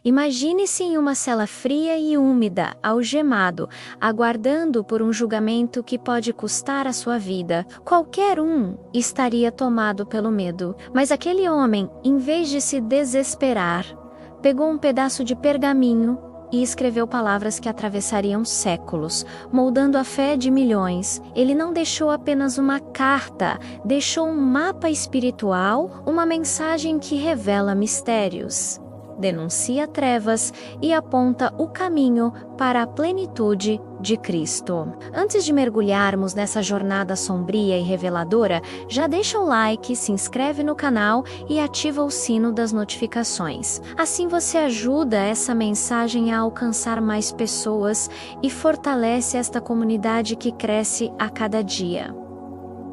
Imagine-se em uma cela fria e úmida, algemado, aguardando por um julgamento que pode custar a sua vida. Qualquer um estaria tomado pelo medo. Mas aquele homem, em vez de se desesperar, pegou um pedaço de pergaminho e escreveu palavras que atravessariam séculos, moldando a fé de milhões. Ele não deixou apenas uma carta, deixou um mapa espiritual, uma mensagem que revela mistérios, denuncia trevas e aponta o caminho para a plenitude de Cristo. Antes de mergulharmos nessa jornada sombria e reveladora, já deixa o like, se inscreve no canal e ativa o sino das notificações. Assim você ajuda essa mensagem a alcançar mais pessoas e fortalece esta comunidade que cresce a cada dia.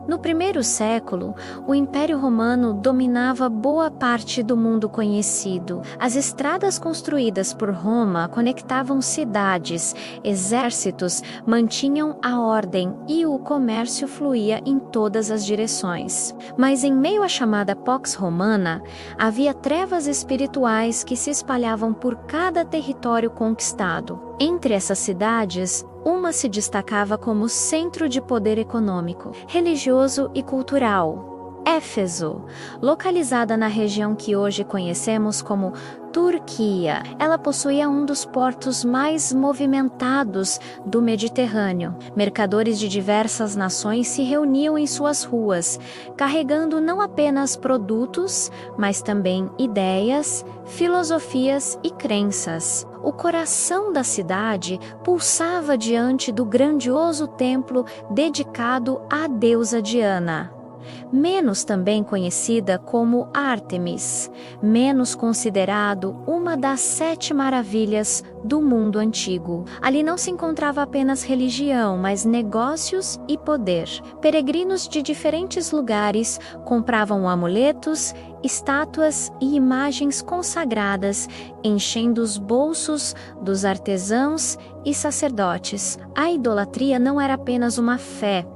No primeiro século, o Império Romano dominava boa parte do mundo conhecido. As estradas construídas por Roma conectavam cidades, exércitos mantinham a ordem e o comércio fluía em todas as direções. Mas em meio à chamada Pax Romana, havia trevas espirituais que se espalhavam por cada território conquistado. Entre essas cidades, uma se destacava como centro de poder econômico, religioso e cultural. Éfeso, localizada na região que hoje conhecemos como Turquia. Ela possuía um dos portos mais movimentados do Mediterrâneo. Mercadores de diversas nações se reuniam em suas ruas, carregando não apenas produtos, mas também ideias, filosofias e crenças. O coração da cidade pulsava diante do grandioso templo dedicado à deusa Diana, menos também conhecida como Ártemis, menos considerado uma das 7 maravilhas do mundo antigo. Ali não se encontrava apenas religião, mas negócios e poder. Peregrinos de diferentes lugares compravam amuletos, estátuas e imagens consagradas, enchendo os bolsos dos artesãos e sacerdotes. A idolatria não era apenas uma fé,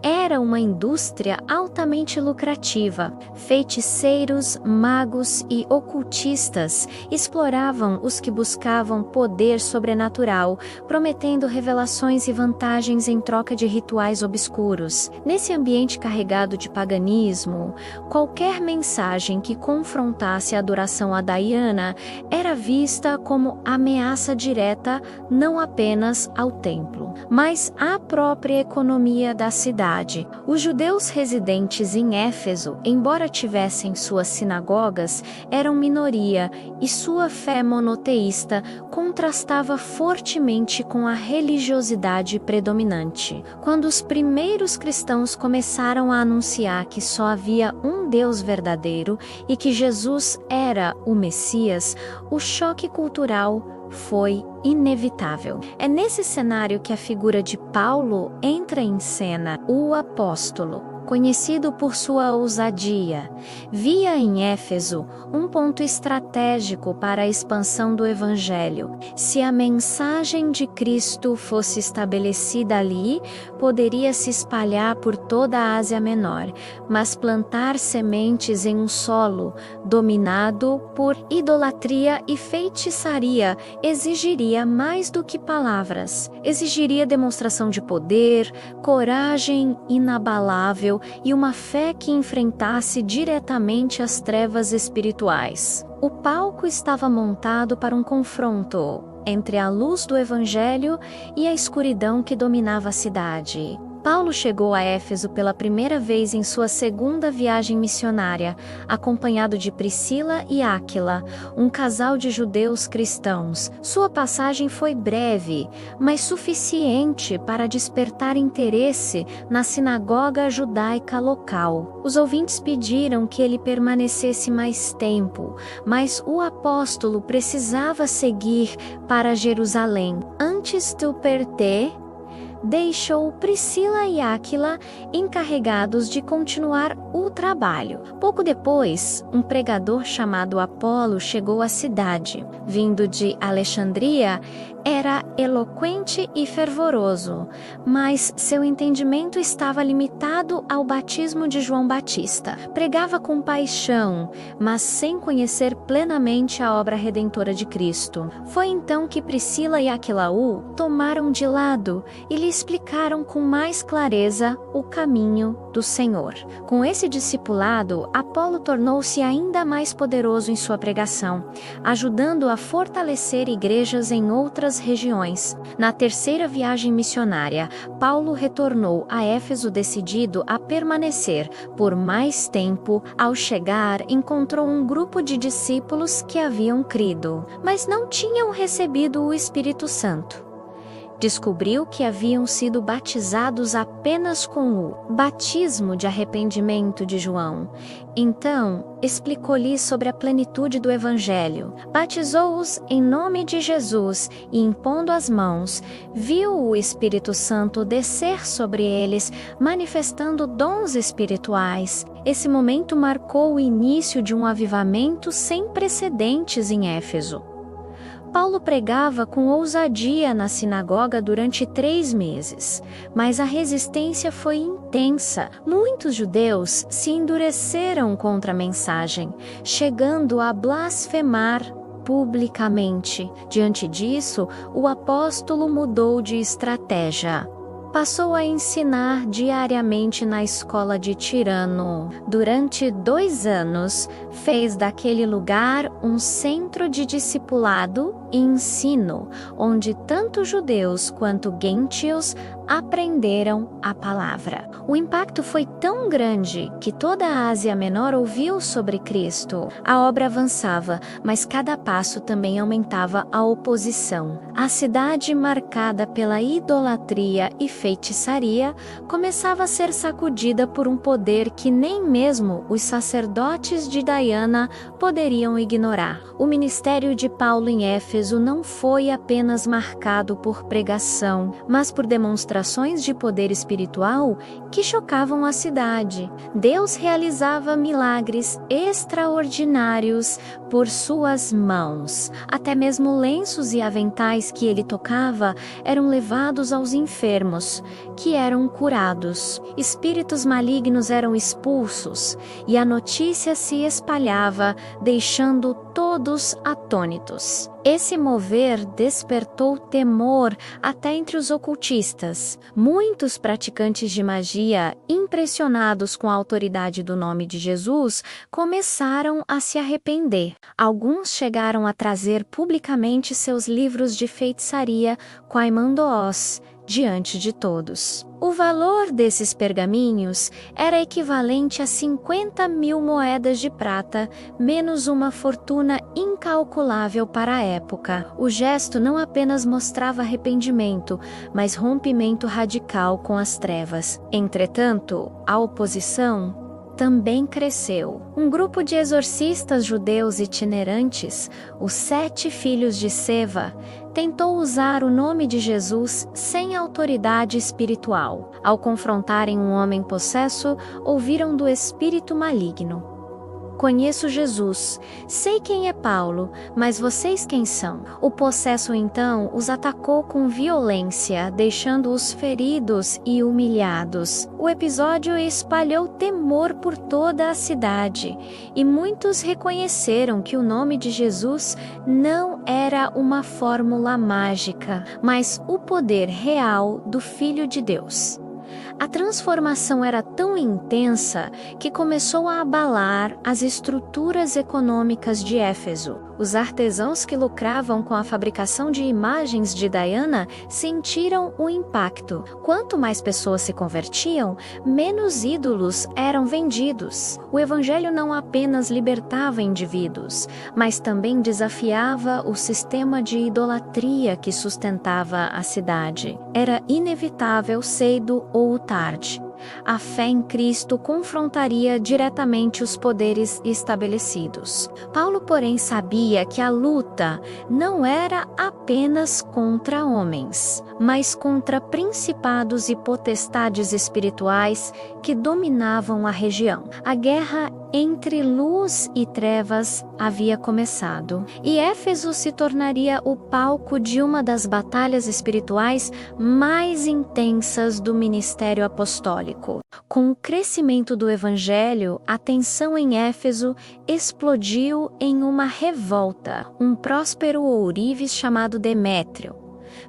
era uma indústria altamente lucrativa. Feiticeiros, magos e ocultistas exploravam os que buscavam poder sobrenatural, prometendo revelações e vantagens em troca de rituais obscuros. Nesse ambiente carregado de paganismo, qualquer mensagem que confrontasse a adoração a Diana era vista como ameaça direta não apenas ao templo, mas à própria economia da cidade. Os judeus residentes em Éfeso, embora tivessem suas sinagogas, eram minoria e sua fé monoteísta contrastava fortemente com a religiosidade predominante. Quando os primeiros cristãos começaram a anunciar que só havia um Deus verdadeiro e que Jesus era o Messias, o choque cultural foi inevitável. É nesse cenário que a figura de Paulo entra em cena. O apóstolo, conhecido por sua ousadia, via em Éfeso um ponto estratégico para a expansão do Evangelho. Se a mensagem de Cristo fosse estabelecida ali, poderia se espalhar por toda a Ásia Menor, mas plantar sementes em um solo dominado por idolatria e feitiçaria exigiria mais do que palavras. Exigiria demonstração de poder, coragem inabalável e uma fé que enfrentasse diretamente as trevas espirituais. O palco estava montado para um confronto entre a luz do Evangelho e a escuridão que dominava a cidade. Paulo chegou a Éfeso pela primeira vez em sua segunda viagem missionária, acompanhado de Priscila e Áquila, um casal de judeus cristãos. Sua passagem foi breve, mas suficiente para despertar interesse na sinagoga judaica local. Os ouvintes pediram que ele permanecesse mais tempo, mas o apóstolo precisava seguir para Jerusalém. Antes de partir, deixou Priscila e Áquila encarregados de continuar o trabalho. Pouco depois, um pregador chamado Apolo chegou à cidade. Vindo de Alexandria, Era eloquente e fervoroso, mas seu entendimento estava limitado ao batismo de João Batista. Pregava com paixão, mas sem conhecer plenamente a obra redentora de Cristo. Foi então que Priscila e Aquilaú tomaram de lado e lhe explicaram com mais clareza o caminho do Senhor. Com esse discipulado, Apolo tornou-se ainda mais poderoso em sua pregação, ajudando a fortalecer igrejas em outras regiões. Na terceira viagem missionária, Paulo retornou a Éfeso decidido a permanecer por mais tempo. Ao chegar, encontrou um grupo de discípulos que haviam crido, mas não tinham recebido o Espírito Santo. Descobriu que haviam sido batizados apenas com o batismo de arrependimento de João. Então, explicou-lhes sobre a plenitude do Evangelho. Batizou-os em nome de Jesus e, impondo as mãos, viu o Espírito Santo descer sobre eles, manifestando dons espirituais. Esse momento marcou o início de um avivamento sem precedentes em Éfeso. Paulo pregava com ousadia na sinagoga durante 3 meses, mas a resistência foi intensa. Muitos judeus se endureceram contra a mensagem, chegando a blasfemar publicamente. Diante disso, o apóstolo mudou de estratégia. Passou a ensinar diariamente na escola de Tirano. Durante 2 anos, fez daquele lugar um centro de discipulado e ensino, onde tanto judeus quanto gentios aprenderam a palavra. O impacto foi tão grande que toda a Ásia Menor ouviu sobre Cristo. A obra avançava, mas cada passo também aumentava a oposição. A cidade, marcada pela idolatria e feitiçaria, começava a ser sacudida por um poder que nem mesmo os sacerdotes de Diana poderiam ignorar. O ministério de Paulo em Éfeso não foi apenas marcado por pregação, mas por demonstrações de poder espiritual que chocavam a cidade. Deus realizava milagres extraordinários por suas mãos. Até mesmo lenços e aventais que ele tocava eram levados aos enfermos, que eram curados. Espíritos malignos eram expulsos, e a notícia se espalhava, deixando todos atônitos. Esse mover despertou temor até entre os ocultistas. Muitos praticantes de magia, impressionados com a autoridade do nome de Jesus, começaram a se arrepender. Alguns chegaram a trazer publicamente seus livros de feitiçaria Quaimandoós diante de todos. O valor desses pergaminhos era equivalente a 50.000 moedas de prata, menos uma fortuna incalculável para a época. O gesto não apenas mostrava arrependimento, mas rompimento radical com as trevas. Entretanto, a oposição também cresceu. Um grupo de exorcistas judeus itinerantes, os 7 filhos de Seva, tentou usar o nome de Jesus sem autoridade espiritual. Ao confrontarem um homem possesso, ouviram do espírito maligno: "Conheço Jesus, sei quem é Paulo, mas vocês quem são?" O possesso então os atacou com violência, deixando-os feridos e humilhados. O episódio espalhou temor por toda a cidade, e muitos reconheceram que o nome de Jesus não era uma fórmula mágica, mas o poder real do Filho de Deus. A transformação era tão intensa que começou a abalar as estruturas econômicas de Éfeso. Os artesãos que lucravam com a fabricação de imagens de Diana sentiram o impacto. Quanto mais pessoas se convertiam, menos ídolos eram vendidos. O evangelho não apenas libertava indivíduos, mas também desafiava o sistema de idolatria que sustentava a cidade. Era inevitável, cedo ou tarde. A fé em Cristo confrontaria diretamente os poderes estabelecidos. Paulo, porém, sabia que a luta não era apenas contra homens, mas contra principados e potestades espirituais que dominavam a região. A guerra entre luz e trevas havia começado, e Éfeso se tornaria o palco de uma das batalhas espirituais mais intensas do ministério apostólico. Com o crescimento do evangelho, a tensão em Éfeso explodiu em uma revolta. Um próspero ourives chamado Demétrio,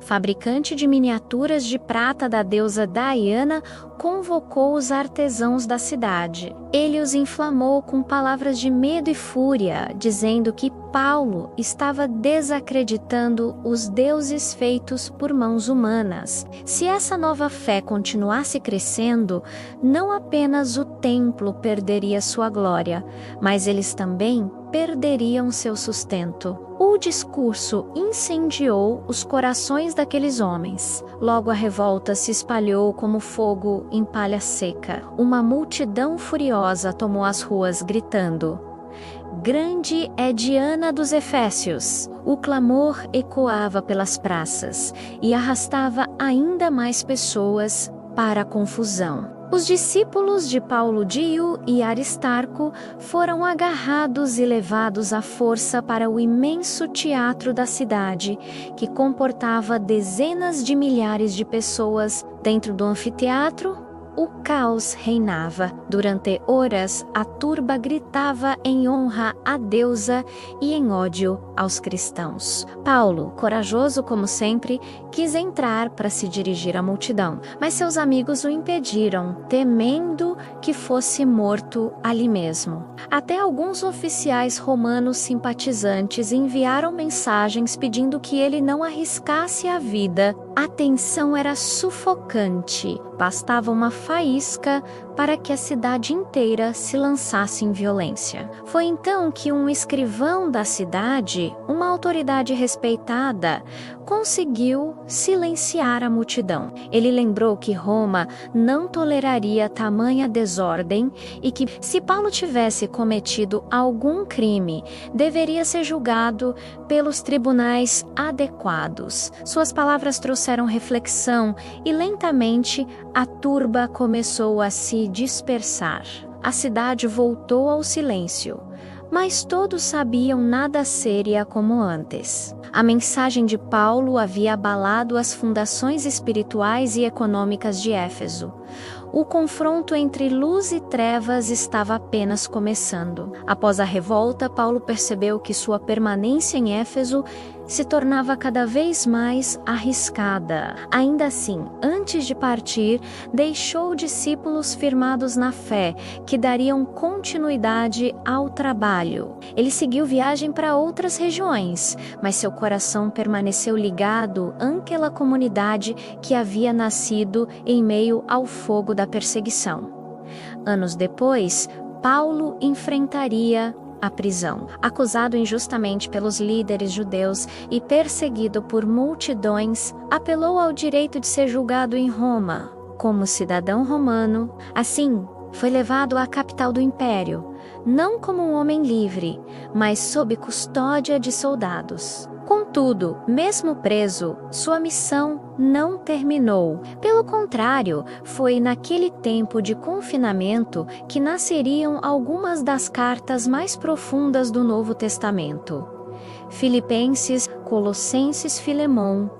fabricante de miniaturas de prata da deusa Diana, convocou os artesãos da cidade. Ele os inflamou com palavras de medo e fúria, dizendo que Paulo estava desacreditando os deuses feitos por mãos humanas. Se essa nova fé continuasse crescendo, não apenas o templo perderia sua glória, mas eles também perderiam seu sustento. O discurso incendiou os corações daqueles homens. Logo a revolta se espalhou como fogo em palha seca. Uma multidão furiosa tomou as ruas gritando: "Grande é Diana dos Efésios!" O clamor ecoava pelas praças e arrastava ainda mais pessoas para a confusão. Os discípulos de Paulo Dio e Aristarco foram agarrados e levados à força para o imenso teatro da cidade, que comportava dezenas de milhares de pessoas. Dentro do anfiteatro, o caos reinava. Durante horas, a turba gritava em honra à deusa e em ódio aos cristãos. Paulo, corajoso como sempre, quis entrar para se dirigir à multidão, mas seus amigos o impediram, temendo que fosse morto ali mesmo. Até alguns oficiais romanos simpatizantes enviaram mensagens pedindo que ele não arriscasse a vida. A tensão era sufocante. Bastava uma faísca para que a cidade inteira se lançasse em violência. Foi então que um escrivão da cidade, uma autoridade respeitada, conseguiu silenciar a multidão. Ele lembrou que Roma não toleraria tamanha desordem e que, se Paulo tivesse cometido algum crime, deveria ser julgado pelos tribunais adequados. Suas palavras trouxeram reflexão e, lentamente, a turba começou a se dispersar. A cidade voltou ao silêncio, mas todos sabiam nada seria como antes. A mensagem de Paulo havia abalado as fundações espirituais e econômicas de Éfeso. O confronto entre luz e trevas estava apenas começando. Após a revolta, Paulo percebeu que sua permanência em Éfeso se tornava cada vez mais arriscada. Ainda assim, antes de partir, deixou discípulos firmados na fé, que dariam continuidade ao trabalho. Ele seguiu viagem para outras regiões, mas seu coração permaneceu ligado àquela comunidade que havia nascido em meio ao fogo da perseguição. Anos depois, Paulo enfrentaria a prisão. Acusado injustamente pelos líderes judeus e perseguido por multidões, apelou ao direito de ser julgado em Roma. Como cidadão romano, assim, foi levado à capital do império, não como um homem livre, mas sob custódia de soldados. Contudo, mesmo preso, sua missão não terminou. Pelo contrário, foi naquele tempo de confinamento que nasceriam algumas das cartas mais profundas do Novo Testamento: Filipenses, Colossenses, Filemão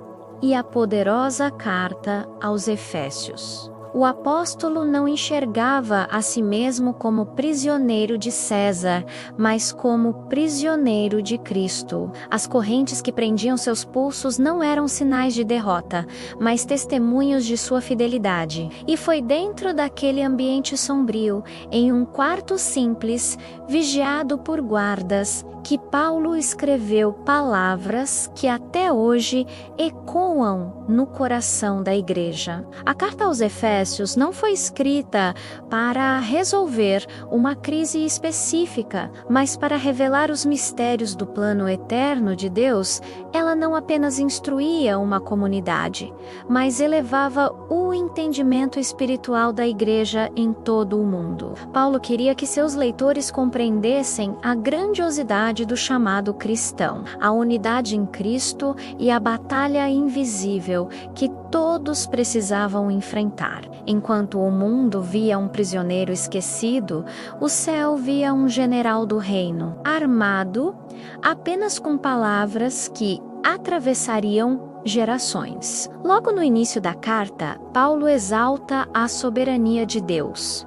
e a poderosa carta aos Efésios. O apóstolo não enxergava a si mesmo como prisioneiro de César, mas como prisioneiro de Cristo. As correntes que prendiam seus pulsos não eram sinais de derrota, mas testemunhos de sua fidelidade. E foi dentro daquele ambiente sombrio, em um quarto simples, vigiado por guardas, que Paulo escreveu palavras que até hoje ecoam no coração da igreja. A carta aos Efésios não foi escrita para resolver uma crise específica, mas para revelar os mistérios do plano eterno de Deus. Ela não apenas instruía uma comunidade, mas elevava o entendimento espiritual da igreja em todo o mundo. Paulo queria que seus leitores compreendessem a grandiosidade do chamado cristão, a unidade em Cristo e a batalha invisível que todos precisavam enfrentar. Enquanto o mundo via um prisioneiro esquecido, o céu via um general do reino, armado apenas com palavras que atravessariam gerações. Logo no início da carta, Paulo exalta a soberania de Deus.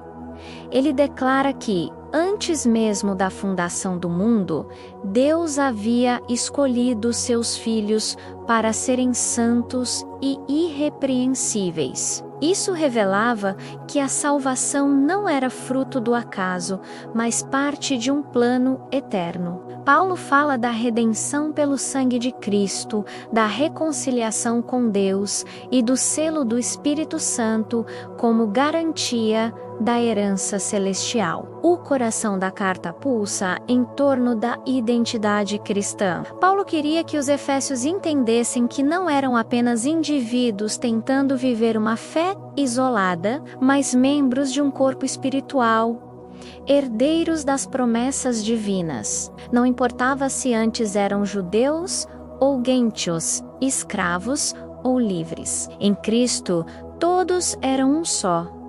Ele declara que, antes mesmo da fundação do mundo, Deus havia escolhido seus filhos para serem santos e irrepreensíveis. Isso revelava que a salvação não era fruto do acaso, mas parte de um plano eterno. Paulo fala da redenção pelo sangue de Cristo, da reconciliação com Deus e do selo do Espírito Santo como garantia da herança celestial. O coração da carta pulsa em torno da identidade cristã. Paulo queria que os efésios entendessem que não eram apenas indivíduos tentando viver uma fé isolada, mas membros de um corpo espiritual, herdeiros das promessas divinas. Não importava se antes eram judeus ou gentios, escravos ou livres. Em Cristo, todos eram um só.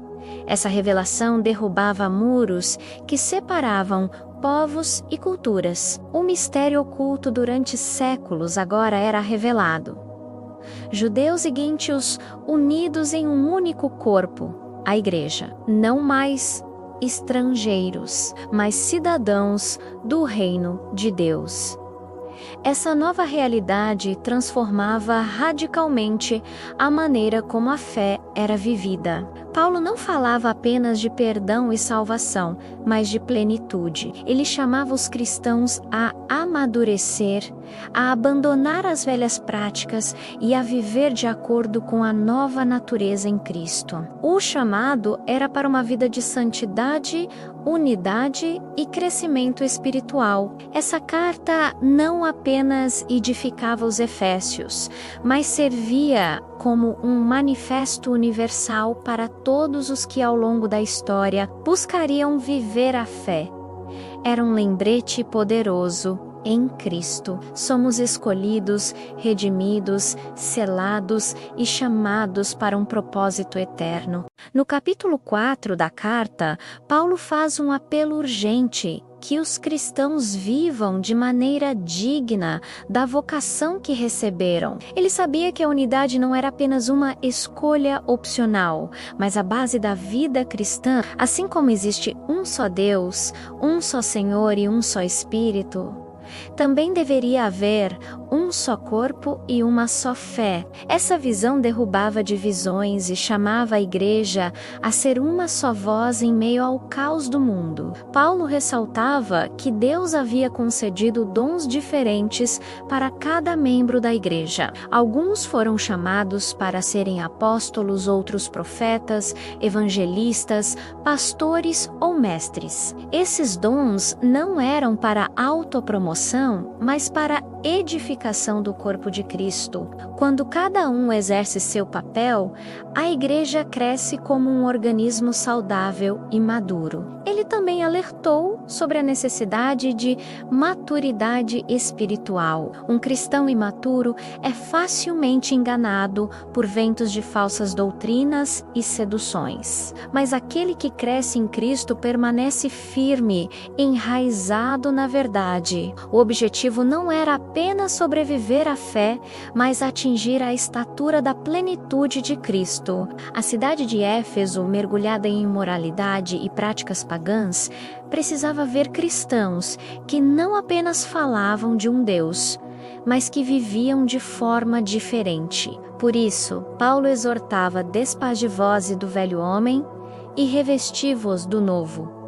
Essa revelação derrubava muros que separavam povos e culturas. O mistério oculto durante séculos agora era revelado. Judeus e gentios unidos em um único corpo, a Igreja. Não mais estrangeiros, mas cidadãos do reino de Deus. Essa nova realidade transformava radicalmente a maneira como a fé era vivida. Paulo não falava apenas de perdão e salvação, mas de plenitude. Ele chamava os cristãos a amadurecer, a abandonar as velhas práticas e a viver de acordo com a nova natureza em Cristo. O chamado era para uma vida de santidade, unidade e crescimento espiritual. Essa carta não apenas edificava os efésios, mas servia como um manifesto universal para todos os que ao longo da história buscariam viver a fé. Era um lembrete poderoso. Em Cristo, somos escolhidos, redimidos, selados e chamados para um propósito eterno. No capítulo 4 da carta, Paulo faz um apelo urgente que os cristãos vivam de maneira digna da vocação que receberam. Ele sabia que a unidade não era apenas uma escolha opcional, mas a base da vida cristã. Assim como existe um só Deus, um só Senhor e um só Espírito, também deveria haver um só corpo e uma só fé. Essa visão derrubava divisões e chamava a igreja a ser uma só voz em meio ao caos do mundo. Paulo ressaltava que Deus havia concedido dons diferentes para cada membro da igreja. Alguns foram chamados para serem apóstolos, outros profetas, evangelistas, pastores ou mestres. Esses dons não eram para autopromoção, mas para edificação do corpo de Cristo. Quando cada um exerce seu papel, a igreja cresce como um organismo saudável e maduro. Ele também alertou sobre a necessidade de maturidade espiritual. Um cristão imaturo é facilmente enganado por ventos de falsas doutrinas e seduções. Mas aquele que cresce em Cristo permanece firme, enraizado na verdade. O objetivo não era apenas sobreviver à fé, mas atingir a estatura da plenitude de Cristo. A cidade de Éfeso, mergulhada em imoralidade e práticas pagãs, precisava ver cristãos que não apenas falavam de um Deus, mas que viviam de forma diferente. Por isso, Paulo exortava: despadi-vos do velho homem e revesti-vos do novo.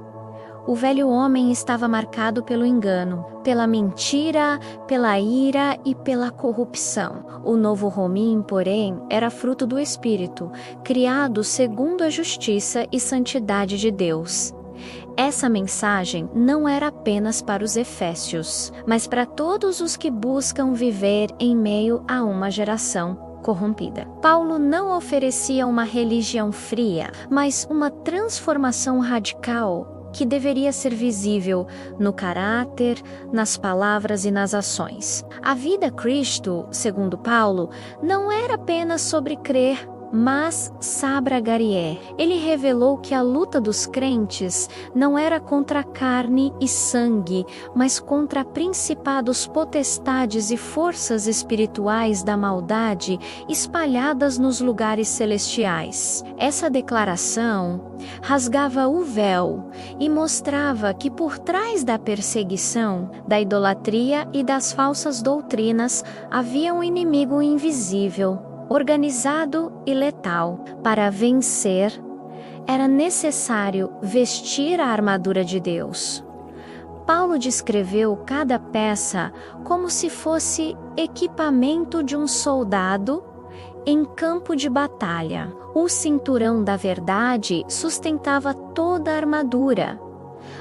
O velho homem estava marcado pelo engano, pela mentira, pela ira e pela corrupção. O novo homem, porém, era fruto do Espírito, criado segundo a justiça e santidade de Deus. Essa mensagem não era apenas para os efésios, mas para todos os que buscam viver em meio a uma geração corrompida. Paulo não oferecia uma religião fria, mas uma transformação radical que deveria ser visível no caráter, nas palavras e nas ações. A vida Cristo, segundo Paulo, não era apenas sobre crer mas Sabra Garié. Ele revelou que a luta dos crentes não era contra carne e sangue, mas contra principados, potestades e forças espirituais da maldade espalhadas nos lugares celestiais. Essa declaração rasgava o véu e mostrava que por trás da perseguição, da idolatria e das falsas doutrinas havia um inimigo invisível, organizado e letal. Para vencer, era necessário vestir a armadura de Deus. Paulo descreveu cada peça como se fosse equipamento de um soldado em campo de batalha. O cinturão da verdade sustentava toda a armadura.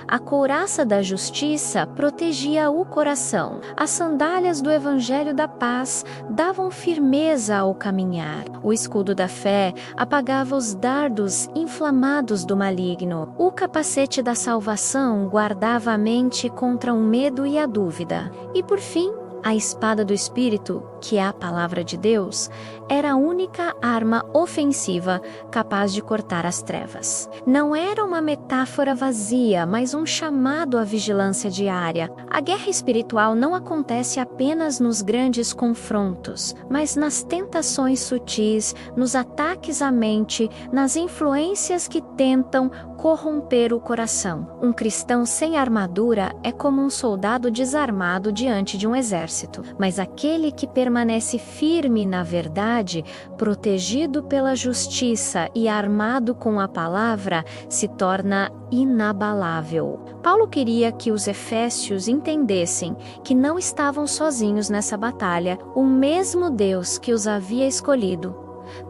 A couraça da justiça protegia o coração. As sandálias do Evangelho da Paz davam firmeza ao caminhar. O escudo da fé apagava os dardos inflamados do maligno. O capacete da salvação guardava a mente contra o medo e a dúvida. E por fim, a espada do Espírito, que é a palavra de Deus, era a única arma ofensiva capaz de cortar as trevas. Não era uma metáfora vazia, mas um chamado à vigilância diária. A guerra espiritual não acontece apenas nos grandes confrontos, mas nas tentações sutis, nos ataques à mente, nas influências que tentam corromper o coração. Um cristão sem armadura é como um soldado desarmado diante de um exército, mas aquele que permanece firme na verdade, protegido pela justiça e armado com a palavra, se torna inabalável. Paulo queria que os efésios entendessem que não estavam sozinhos nessa batalha. O mesmo Deus que os havia escolhido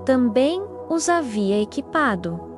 também os havia equipado.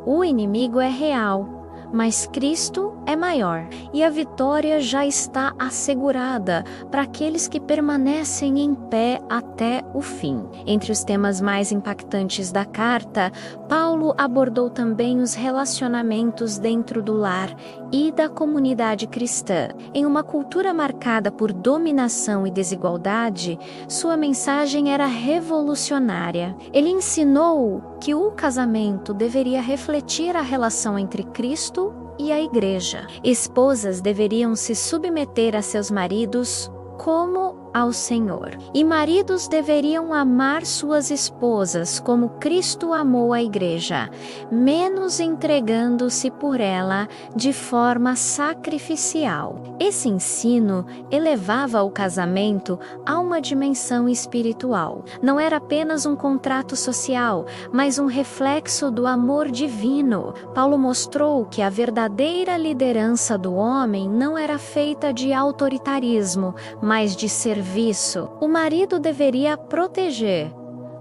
O inimigo é real, mas Cristo é maior, e a vitória já está assegurada para aqueles que permanecem em pé até o fim. Entre os temas mais impactantes da carta, Paulo abordou também os relacionamentos dentro do lar e da comunidade cristã. Em uma cultura marcada por dominação e desigualdade, sua mensagem era revolucionária. Ele ensinou que o casamento deveria refletir a relação entre Cristo e a igreja. Esposas deveriam se submeter a seus maridos como ao Senhor. E maridos deveriam amar suas esposas como Cristo amou a igreja, menos entregando-se por ela de forma sacrificial. Esse ensino elevava o casamento a uma dimensão espiritual. Não era apenas um contrato social, mas um reflexo do amor divino. Paulo mostrou que a verdadeira liderança do homem não era feita de autoritarismo, mas de serviço. O marido deveria proteger,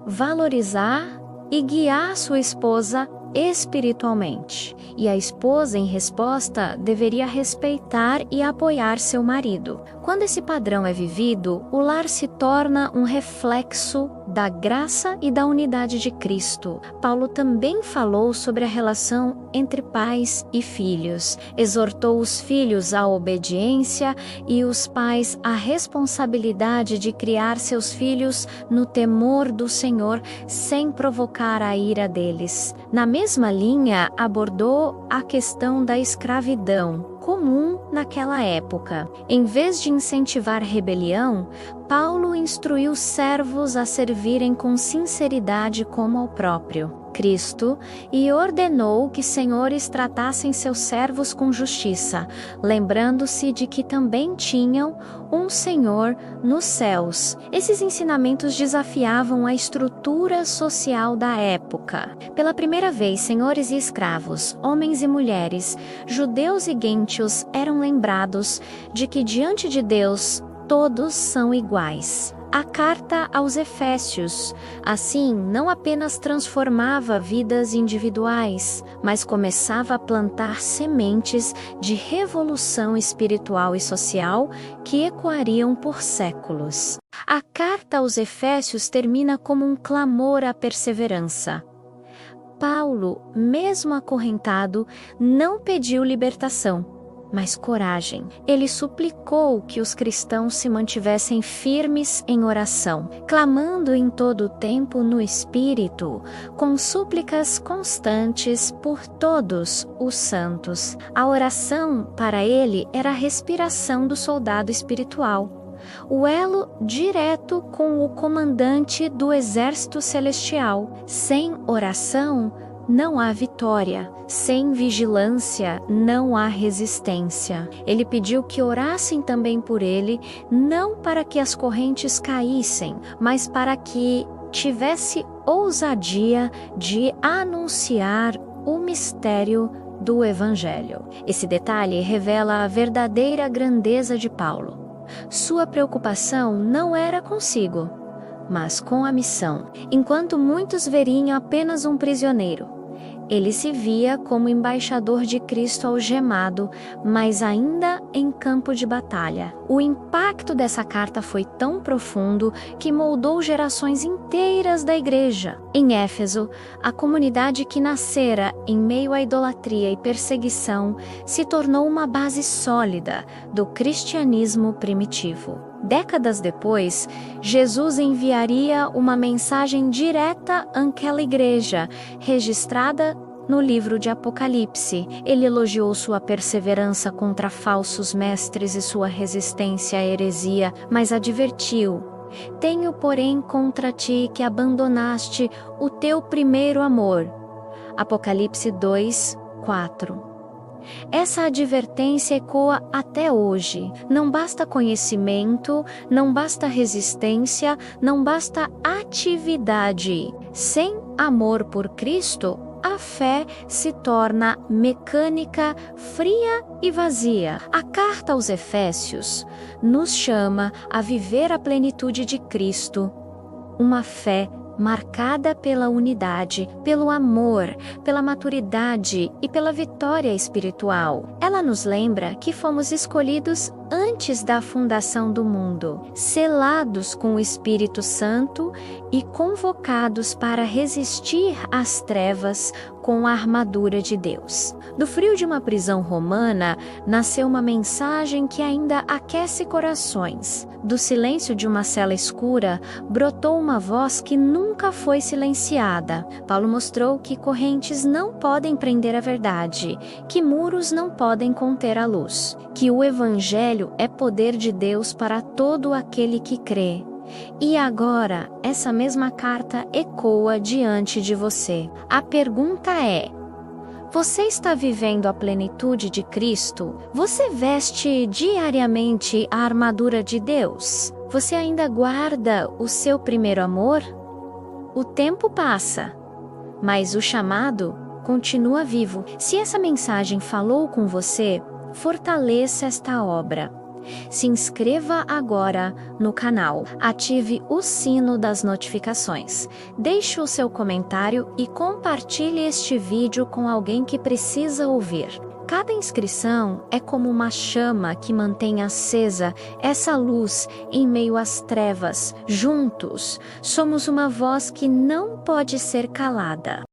valorizar e guiar sua esposa espiritualmente. E a esposa, em resposta, deveria respeitar e apoiar seu marido. Quando esse padrão é vivido, o lar se torna um reflexo da graça e da unidade de Cristo. Paulo também falou sobre a relação entre pais e filhos. Exortou os filhos à obediência e os pais à responsabilidade de criar seus filhos no temor do Senhor, sem provocar a ira deles. Na mesma linha, abordou a questão da escravidão, comum naquela época. Em vez de incentivar rebelião, Paulo instruiu servos a servirem com sinceridade como ao próprio Cristo e ordenou que senhores tratassem seus servos com justiça, lembrando-se de que também tinham um Senhor nos céus. Esses ensinamentos desafiavam a estrutura social da época. Pela primeira vez, senhores e escravos, homens e mulheres, judeus e gentios eram lembrados de que diante de Deus todos são iguais. A carta aos Efésios, assim, não apenas transformava vidas individuais, mas começava a plantar sementes de revolução espiritual e social que ecoariam por séculos. A carta aos Efésios termina como um clamor à perseverança. Paulo, mesmo acorrentado, não pediu libertação. mas coragem. Ele suplicou que os cristãos se mantivessem firmes em oração, clamando em todo o tempo no Espírito, com súplicas constantes por todos os santos. A oração, para ele, era a respiração do soldado espiritual, o elo direto com o comandante do exército celestial. Sem oração, não há vitória. Sem vigilância, não há resistência. Ele pediu que orassem também por ele, não para que as correntes caíssem, mas para que tivesse ousadia de anunciar o mistério do Evangelho. Esse detalhe revela a verdadeira grandeza de Paulo. Sua preocupação não era consigo, mas com a missão. Enquanto muitos veriam apenas um prisioneiro, ele se via como embaixador de Cristo algemado, mas ainda em campo de batalha. O impacto dessa carta foi tão profundo que moldou gerações inteiras da igreja. Em Éfeso, a comunidade que nascera em meio à idolatria e perseguição se tornou uma base sólida do cristianismo primitivo. Décadas depois, Jesus enviaria uma mensagem direta àquela igreja, registrada no livro de Apocalipse. Ele elogiou sua perseverança contra falsos mestres e sua resistência à heresia, mas advertiu: tenho, porém, contra ti que abandonaste o teu primeiro amor. Apocalipse 2, 4. Essa advertência ecoa até hoje. Não basta conhecimento, não basta resistência, não basta atividade. Sem amor por Cristo, a fé se torna mecânica, fria e vazia. A carta aos Efésios nos chama a viver a plenitude de Cristo, uma fé marcada pela unidade, pelo amor, pela maturidade e pela vitória espiritual. Ela nos lembra que fomos escolhidos antes da fundação do mundo, selados com o Espírito Santo e convocados para resistir às trevas com a armadura de Deus. Do frio de uma prisão romana, nasceu uma mensagem que ainda aquece corações. Do silêncio de uma cela escura, brotou uma voz que nunca foi silenciada. Paulo mostrou que correntes não podem prender a verdade, que muros não podem conter a luz, que o Evangelho é poder de Deus para todo aquele que crê. E agora, essa mesma carta ecoa diante de você. A pergunta é: você está vivendo a plenitude de Cristo? Você veste diariamente a armadura de Deus? Você ainda guarda o seu primeiro amor? O tempo passa, mas o chamado continua vivo. Se essa mensagem falou com você, fortaleça esta obra. Se inscreva agora no canal, ative o sino das notificações, deixe o seu comentário e compartilhe este vídeo com alguém que precisa ouvir. Cada inscrição é como uma chama que mantém acesa essa luz em meio às trevas. Juntos, somos uma voz que não pode ser calada.